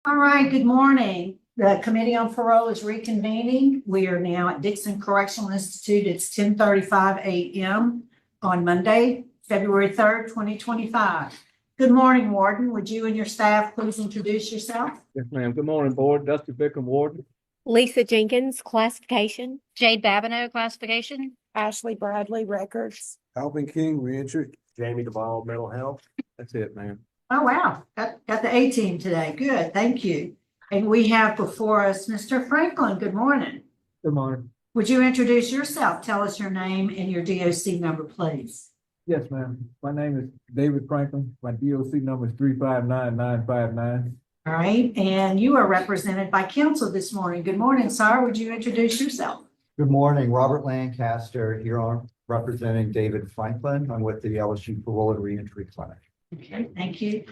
All right, good morning. The Committee on Parole is reconvening. We are now at Dixon Correctional Institute. It's 10:35 a.m. on Monday, February 3rd, 2025. Good morning, Warden. Would you and your staff please introduce yourself? Yes, ma'am. Good morning, Board. Dusty Bickham, Warden. Lisa Jenkins, classification. Jade Babineau, classification. Ashley Bradley, records. Alvin King, reentry. Jamie Duvall, mental health. That's it, ma'am. Oh, wow. Got the A team today. Good, thank you. And we have before us Mr. Franklin. Good morning. Good morning. Would you introduce yourself? Tell us your name and your DOC number, please. Yes, ma'am. My name is David Franklin. My DOC number is 359959. All right, and you are represented by counsel this morning. Good morning, sir. Would you introduce yourself? Good morning, Robert Lancaster here on representing David Franklin. I'm with the LSU Parole and Reentry Clinic. Okay, thank you.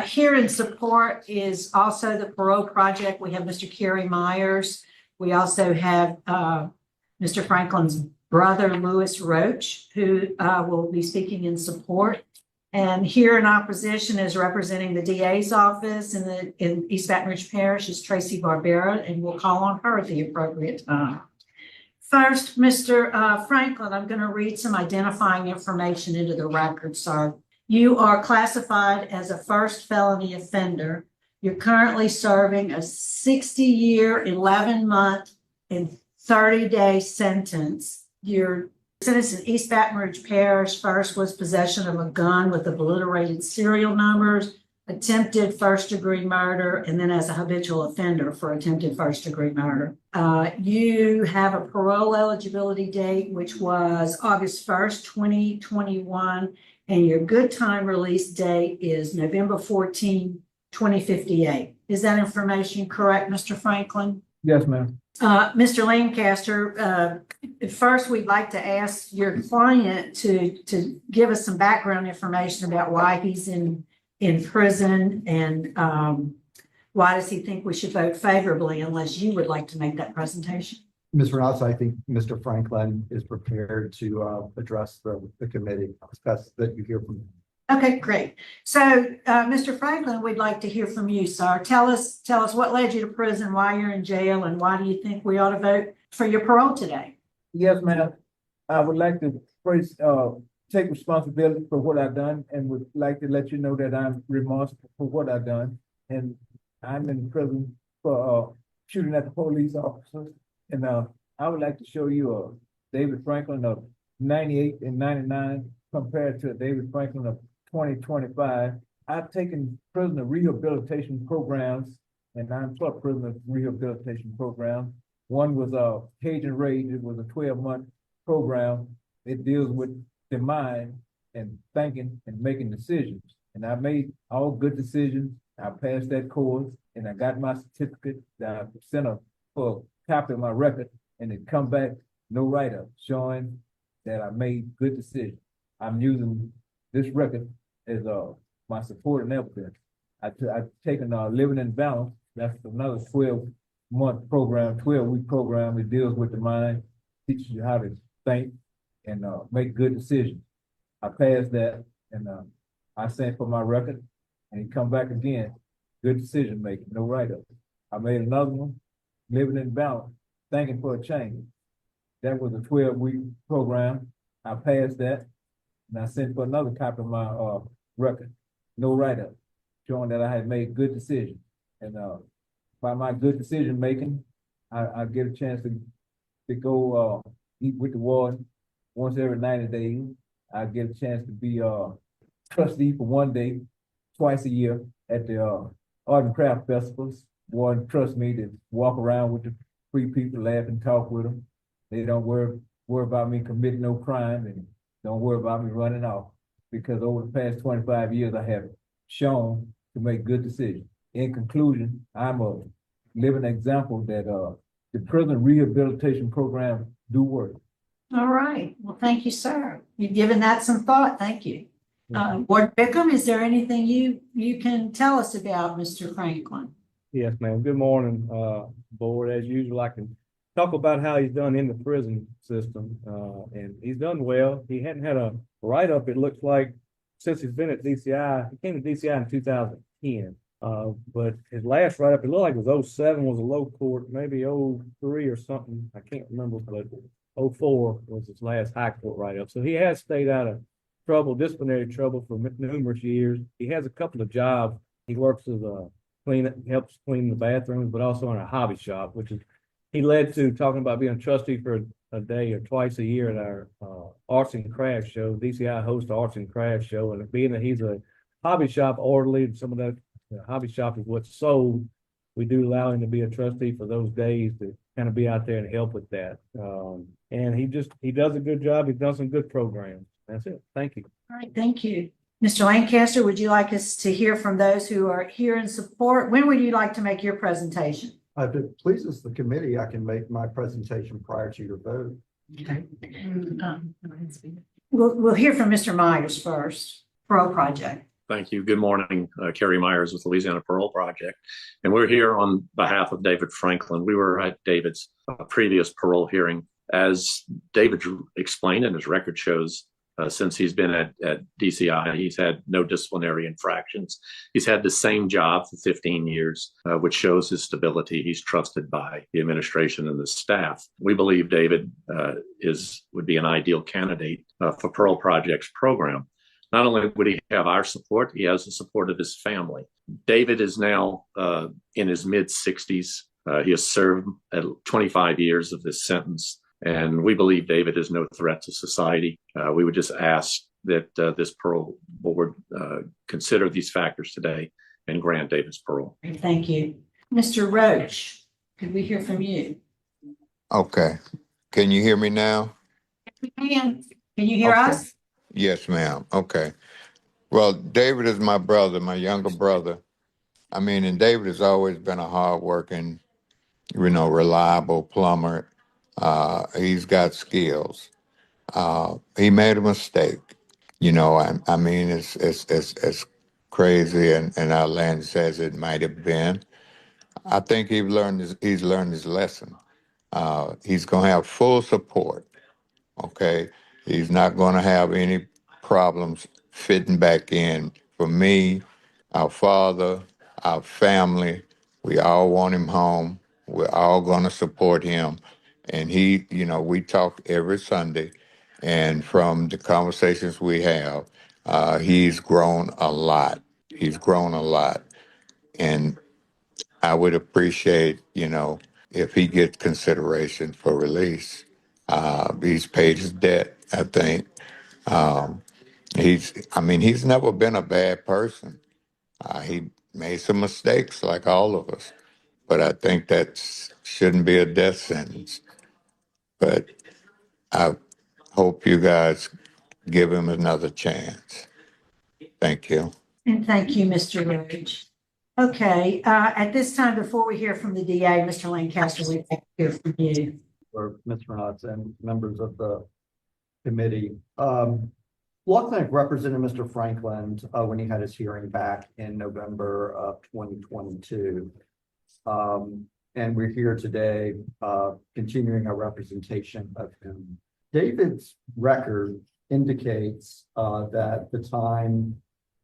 Here in support is also the Parole Project. We have Mr. Kerry Myers. We also have Mr. Franklin's brother, Lewis Roach, who will be speaking in support. And here in opposition is representing the DA's office in East Baton Rouge Parish is Tracy Barbera, and we'll call on her at the appropriate time. First, Mr. Franklin, I'm going to read some identifying information into the record, sir. You are classified as a first felony offender. You're currently serving a 60-year, 11-month, and 30-day sentence. Your sentence in East Baton Rouge Parish first was possession of a gun with obliterated serial numbers, attempted first-degree murder, and then as a habitual offender for attempted first-degree murder. You have a parole eligibility date, which was August 1st, 2021, and your good time release date is November 14, 2058. Is that information correct, Mr. Franklin? Yes, ma'am. Mr. Lancaster, first we'd like to ask your client to give us some background information about why he's in prison and why does he think we should vote favorably, unless you would like to make that presentation. Ms. Renato, I think Mr. Franklin is prepared to address the committee. It's best that you hear from him. Okay, great. So, Mr. Franklin, we'd like to hear from you, sir. Tell us what led you to prison, why you're in jail, and why do you think we ought to vote for your parole today? Yes, ma'am. I would like to first take responsibility for what I've done and would like to let you know that I'm remorseful for what I've done. And I'm in prison for shooting at the police officers. And I would like to show you David Franklin of 98 and 99 compared to David Franklin of 2025. I've taken prisoner rehabilitation programs, and I'm for prisoner rehabilitation program. One was Cajun Rage. It was a 12-month program. It deals with the mind and thinking and making decisions. And I made all good decisions. I passed that course, and I got my certificate that I sent for a copy of my record, and it come back no write-up showing that I made good decisions. I'm using this record as my support and evidence. I've taken Living in Balance. That's another 12-month program, 12-week program. It deals with the mind, teaches you how to think and make good decisions. I passed that, and I sent for my record, and it come back again. Good decision making, no write-up. I made another one, Living in Balance, Thinking for a Change. That was a 12-week program. I passed that, and I sent for another copy of my record, no write-up, showing that I had made good decisions. And by my good decision making, I get a chance to go eat with the warden once every 90 days. I get a chance to be trustee for 1 day, twice a year at the art and craft festivals. Warden trusts me to walk around with the free people, laugh and talk with them. They don't worry about me committing no crime, and don't worry about me running off, because over the past 25 years, I have shown to make good decisions. In conclusion, I'm a living example that the prison rehabilitation program do work. All right. Well, thank you, sir. You've given that some thought. Thank you. Warden Bickham, is there anything you can tell us about Mr. Franklin? Yes, ma'am. Good morning, Board. As usual, I can talk about how he's done in the prison system, and he's done well. He hadn't had a write-up, it looks like, since he's been at DCI. He came to DCI in 2010. But his last write-up, it looked like it was 07 was a low court, maybe 03 or something, I can't remember, but 04 was his last high court write-up. So he has stayed out of trouble, disciplinary trouble for numerous years. He has a couple of jobs. He works as a helps clean the bathrooms, but also in a hobby shop, which is, he led to talking about being a trustee for a day or twice a year at our arts and crafts show. DCI hosts the arts and crafts show, and being that he's a hobby shop orderly, and some of that hobby shop is what's sold, we do allow him to be a trustee for those days to kind of be out there and help with that. And he does a good job. He's done some good programs. That's it. Thank you. All right, thank you. Mr. Lancaster, would you like us to hear from those who are here in support? When would you like to make your presentation? If it pleases the committee, I can make my presentation prior to your vote. Okay. We'll hear from Mr. Myers first, Parole Project. Thank you. Good morning. Kerry Myers with Louisiana Parole Project. And we're here on behalf of David Franklin. We were at David's previous parole hearing. As David explained, and his record shows, since he's been at DCI, he's had no disciplinary infractions. He's had the same job for 15 years, which shows his stability. He's trusted by the administration and the staff. We believe David would be an ideal candidate for Parole Project's program. Not only would he have our support, he has the support of his family. David is now in his mid-60s. He has served 25 years of this sentence. And we believe David is no threat to society. We would just ask that this parole board consider these factors today and grant David's parole. Thank you. Mr. Roach, could we hear from you? Okay. Can you hear me now? We can. Can you hear Okay. us? Yes, ma'am. Okay. Well, David is my brother, my younger brother. I mean, and David has always been a hardworking, reliable plumber. He's got skills. He made a mistake. I mean, it's crazy and outlandish as it might have been. I think he's learned his lesson. He's gonna have full support. Okay, he's not gonna have any problems fitting back in. For me, our father, our family, we all want him home. We're all gonna support him. And we talk every Sunday, and from the conversations we have, he's grown a lot. He's grown a lot. And I would appreciate, if he gets consideration for release. He's paid his debt, I think. Um, he's never been a bad person. He made some mistakes like all of us, but I think that shouldn't be a death sentence. But I hope you guys give him another chance. Thank you. And thank you, Mr. Roach. Okay, at this time, before we hear from the DA, Mr. Lancaster, we'd like to hear from you. Or Mr. Knotts and members of the committee. Law Clinic represented Mr. Franklin when he had his hearing back in November of 2022. And we're here today continuing our representation of him. David's record indicates that the time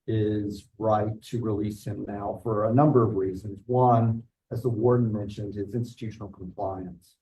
is right to release him now for a number of reasons. One, as the warden mentioned, is institutional compliance.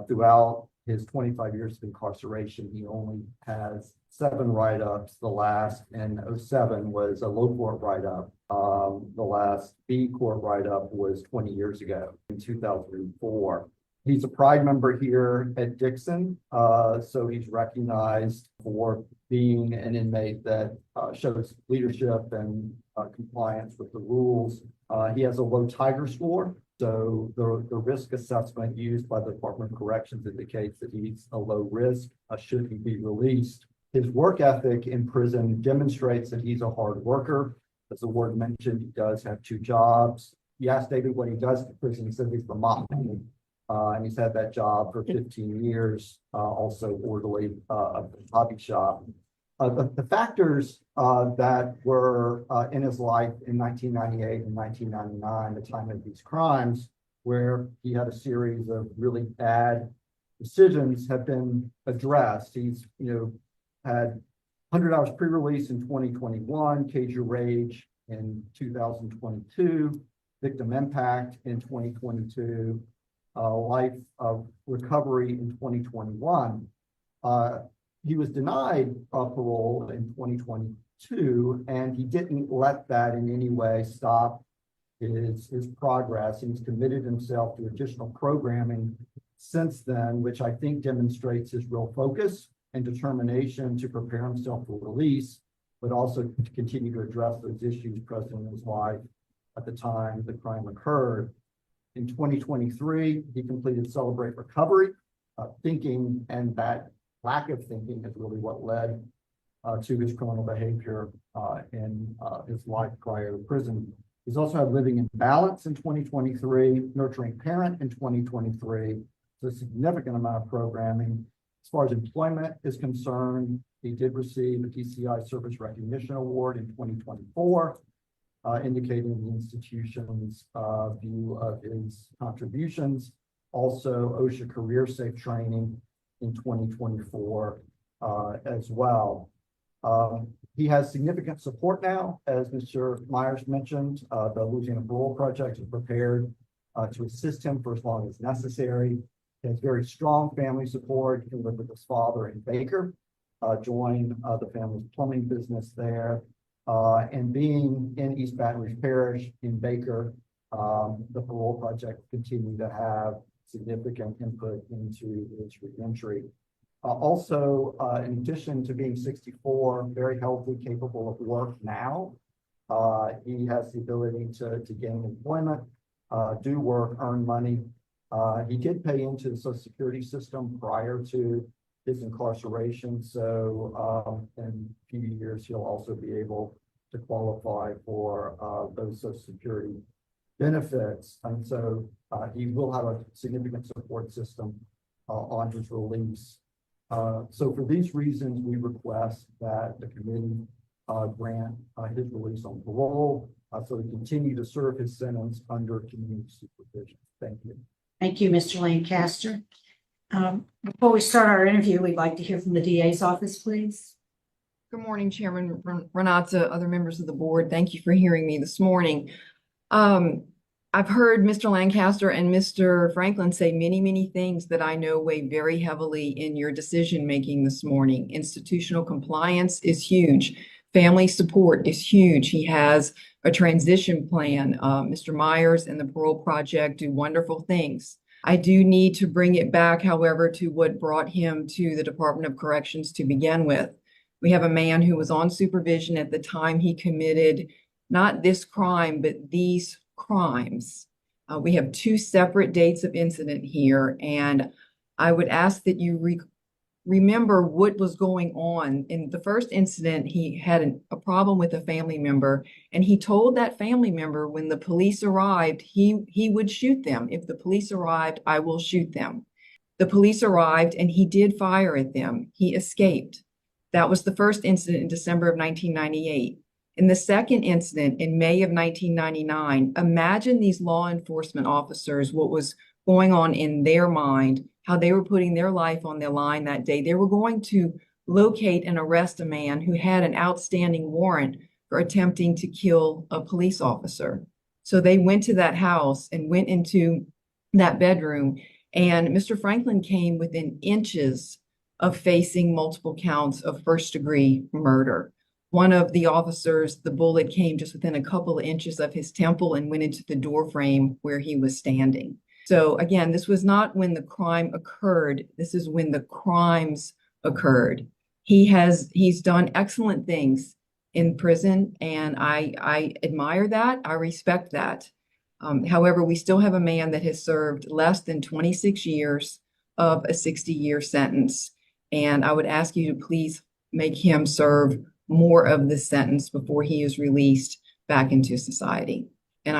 Throughout his 25 years of incarceration, he only has 7 write-ups. The last in 07 was a low court write-up. The last B court write-up was 20 years ago in 2004. He's a pride member here at Dixon, so he's recognized for being an inmate that shows leadership and compliance with the rules. He has a low Tiger score, so the risk assessment used by the Department of Corrections indicates that he's a low risk should he be released. His work ethic in prison demonstrates that he's a hard worker. As the warden mentioned, he does have 2 jobs. He asked David what he does in prison. He said he's the mop. And he's had that job for 15 years, also orderly of the hobby shop. The factors that were in his life in 1998 and 1999, the time of these crimes, where he had a series of really bad decisions, have been addressed. He's, had 100 hours pre-release in 2021, Cage Your Rage in 2022, victim impact in 2022, life of recovery in 2021. He was denied parole in 2022, and he didn't let that in any way stop his progress. And he's committed himself to additional programming since then, which I think demonstrates his real focus and determination to prepare himself for release, but also to continue to address those issues present in his life at the time the crime occurred. In 2023, he completed Celebrate Recovery. Thinking and that lack of thinking is really what led to his criminal behavior in his life prior to prison. He's also had Living in Balance in 2023, Nurturing Parent in 2023. So a significant amount of programming. As far as employment is concerned, he did receive a DCI Service Recognition Award in 2024, indicating the institution's view of his contributions. Also, OSHA Career Safe Training in 2024 as well. He has significant support now, as Mr. Myers mentioned. The Louisiana Parole Project is prepared to assist him for as long as necessary. He has very strong family support. He can live with his father in Baker, join the family's plumbing business there. And being in East Baton Rouge Parish in Baker, the Parole Project continue to have significant input into his reentry. Also, in addition to being 64, very healthy, capable of work now, he has the ability to gain employment, do work, earn money. He did pay into the Social Security system prior to his incarceration. So in a few years, he'll also be able to qualify for those Social Security benefits. And so he will have a significant support system on his release. So for these reasons, we request that the committee grant his release on parole so he continue to serve his sentence under community supervision. Thank you. Thank you, Mr. Lancaster. Before we start our interview, we'd like to hear from the DA's office, please. Good morning, Chairman Renata, other members of the board. Thank you for hearing me this morning. I've heard Mr. Lancaster and Mr. Franklin say many, many things that I know weigh very heavily in your decision-making this morning. Institutional compliance is huge. Family support is huge. He has a transition plan. Mr. Myers and the Parole Project do wonderful things. I do need to bring it back, however, to what brought him to the Department of Corrections to begin with. We have a man who was on supervision at the time he committed not this crime, but these crimes. We have two separate dates of incident here, and I would ask that you remember what was going on. In the first incident, he had a problem with a family member, and he told that family member when the police arrived, he would shoot them. If the police arrived, I will shoot them. The police arrived, and he did fire at them. He escaped. That was the first incident in December of 1998. In the second incident in May of 1999, imagine these law enforcement officers, what was going on in their mind, how they were putting their life on the line that day. They were going to locate and arrest a man who had an outstanding warrant for attempting to kill a police officer. So they went to that house and went into that bedroom, and Mr. Franklin came within inches of facing multiple counts of first-degree murder. One of the officers, the bullet came just within a couple of inches of his temple and went into the door frame where he was standing. So again, this was not when the crime occurred. This is when the crimes occurred. He's done excellent things in prison, and I admire that. I respect that. However, we still have a man that has served less than 26 years of a 60-year sentence. And I would ask you to please make him serve more of this sentence before he is released back into society. And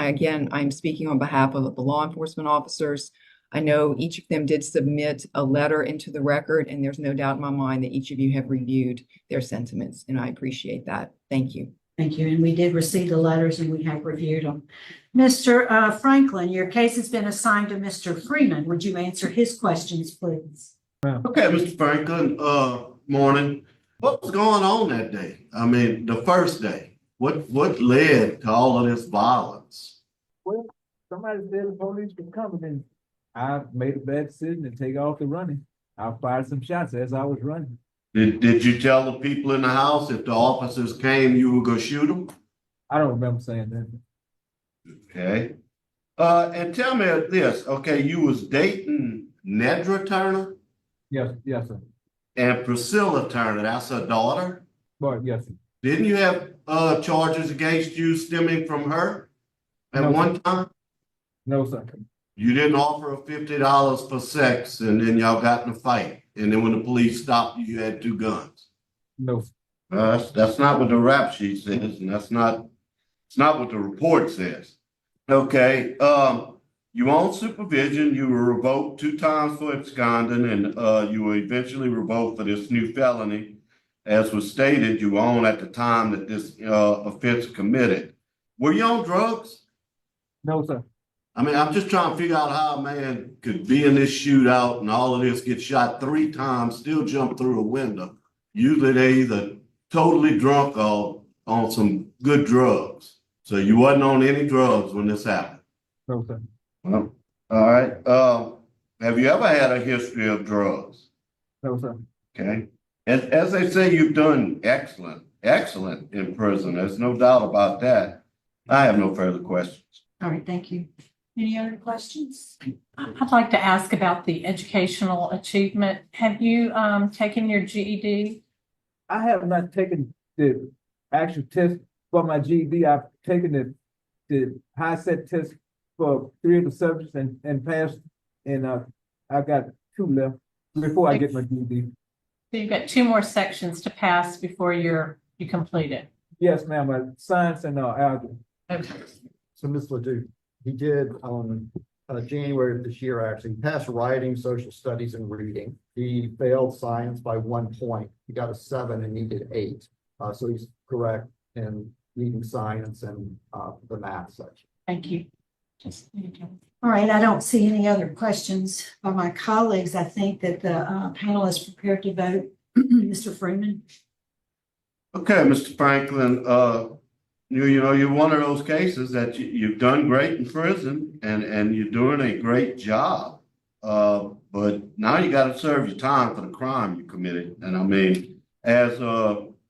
I'm speaking on behalf of the law enforcement officers. I know each of them did submit a letter into the record, and there's no doubt in my mind that each of you have reviewed their sentiments, and I appreciate that. Thank you. Thank you. And we did receive the letters and we have reviewed them. Mr. Franklin, your case has been assigned to Mr. Freeman. Would you answer his questions, please? Okay, Mr. Franklin, morning. What was going on that day? I mean, the first day, What led to all of this violence? Well, somebody said the police were coming and I made a bad decision and take off the running. I fired some shots as I was running. Did you tell the people in the house if the officers came, you were gonna shoot them? I don't remember saying that. Okay. And tell me this, okay, you was dating Nedra Turner Yes, yes, sir. and Priscilla Turner, that's her daughter? But yes, sir. Didn't you have charges against you stemming from her at No, one time? No, sir. You didn't offer her $50 for sex and then y'all got in a fight. And then when the police stopped you, you had 2 guns. No, sir. That's not what the rap sheet says, and it's not what the report says. Okay, you on supervision, you were revoked 2 times for absconding, and you were eventually revoked for this new felony. As was stated, you were on at the time that this offense committed. Were you on drugs? No, sir. I mean, I'm just trying to figure out how a man could be in this shootout and all of this, get shot 3 times, still jump through a window. Usually they either totally drunk or on some good drugs. So you wasn't on any drugs when this happened? No, sir. Well, all right. Have you ever had a history of drugs? No, sir. Okay. As they say, you've done excellent in prison. There's no doubt about that. I have no further questions. All right, thank you. Any other questions? I'd like to ask about the educational achievement. Have you taken your GED? I have not taken the actual test for my GED. I've taken the high set test for 3 of the subjects and passed, and I got 2 left before I get my GED. So you've got 2 more sections to pass before you complete it. Yes, ma'am. Science and algebra. Okay. So Ms. Ledoux, he did on January of this year, actually, he passed writing, social studies, and reading. He failed science by 1 point. He got a 7 and needed 8. So he's correct in needing science and the math section. Thank you. All right, I don't see any other questions by my colleagues. I think that the panel is prepared to vote. Mr. Freeman? Okay, Mr. Franklin, you know, you're one of those cases that you've done great in prison and you're doing a great job. But now you got to serve your time for the crime you committed. And I mean, as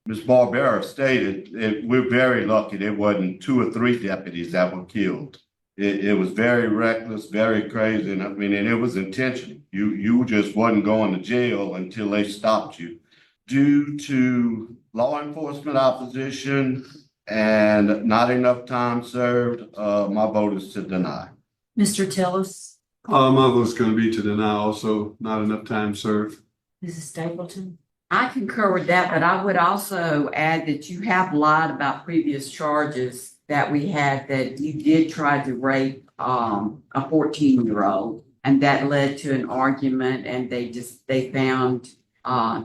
Ms. Barbera stated, we're very lucky there wasn't 2 or 3 deputies that were killed. It was very reckless, very crazy, and I mean, and it was intentional. You just wasn't going to jail until they stopped you. Due to law enforcement opposition and not enough time served, my vote is to deny. Mr. Tillis? My vote's going to be to deny also, not enough time served. Mrs. Stapleton? I concur with that, but I would also add that you have lied about previous charges that we had, that you did try to rape a 14-year-old, and that led to an argument, and they found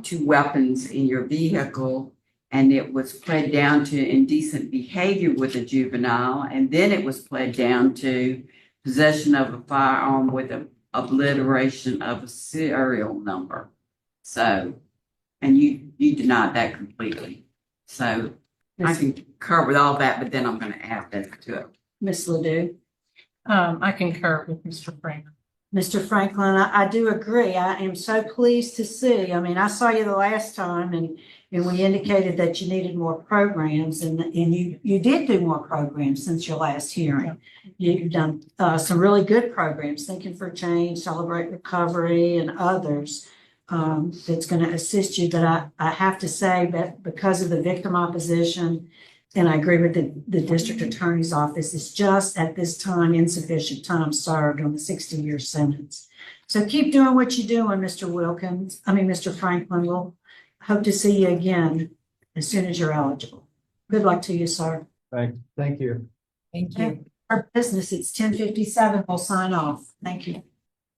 2 weapons in your vehicle, and it was pled down to indecent behavior with a juvenile, and then it was pled down to possession of a firearm with an obliteration of a serial number. So, and you denied that completely. So I concur with all that, but then I'm going to add that to it. Ms. Ledoux? I concur with Mr. Freeman. Mr. Franklin, I do agree. I am so pleased to see. I mean, I saw you the last time and we indicated that you needed more programs and you did do more programs since your last hearing. You've done some really good programs, Thinking for Change, Celebrate Recovery, and others that's going to assist you. But I have to say that because of the victim opposition, and I agree with the district attorney's office, it's just at this time insufficient time served on the 60-year sentence. So keep doing what you're doing, Mr. Franklin. We'll hope to see you again as soon as you're eligible. Good luck to you, sir. Thank you. Thank you. Our business, it's 10:57. We'll sign off. Thank you.